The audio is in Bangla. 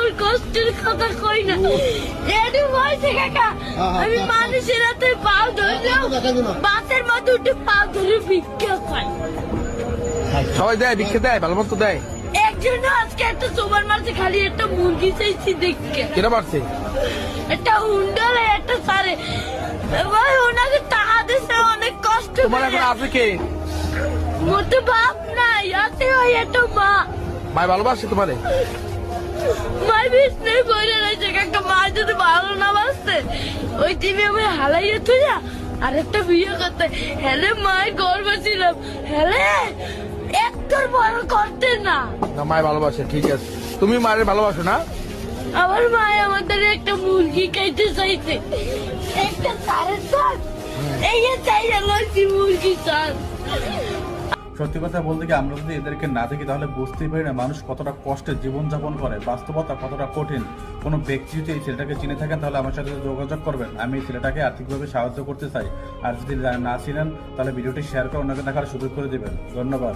আমার কষ্টের কথা কই না। এডি হয়েছে কাকা, আমি মানুষের হাতে পাও ধরলেও বাসের মধ্যে উঠে পাও ধরে ভিক্ষা পাই। সবাই দেয়, ভিক্ষা দেয়, ভালো মতো দেয়। একজন আজকে একটা সুপার মার্কেটে খালি একটা মুরগি চাইছি দেখতে, কেনা পারছে একটা হুন্ডারে একটা সারে ভাই, ওনাকে টাকা দিছে অনেক কষ্ট তোমার এখন করে। আছে কে? মোর তো বাপ নাই, আছে ওই একটা মা। ভাই ভালোবাসে তোমারে? মাই বিষ্ণু বলে রয়েছে কাকা, মা যদি ভালো না বাসতে ওই টিভি আমি হালাইয়ে তুই যা আর একটা বিয়ে করতে। হেলে মায়ের গর্ব ছিলাম, হেলে একটার বড় করতে না। না, মায় ভালোবাসে, ঠিক আছে। তুমি মায়ের ভালোবাসো না? আমার মায় আমাদের একটা মুরগি খাইতে চাইছে, একটা সারের চাল এই চাই লইছি মুরগি চাল। সত্যি কথা বলতে কি, আমরা যদি এদেরকে না দেখি তাহলে বুঝতেই পারি না মানুষ কতটা কষ্টে জীবনযাপন করে, বাস্তবতা কতটা কঠিন। কোনো ব্যক্তি যদি এই ছেলেটাকে চিনে থাকেন তাহলে আমার সাথে যোগাযোগ করবেন, আমি এই ছেলেটাকে আর্থিকভাবে সাহায্য করতে চাই। আর যদি না চিনেন তাহলে ভিডিওটি শেয়ার করে অন্যকে দেখার সুযোগ করে দেবেন। ধন্যবাদ।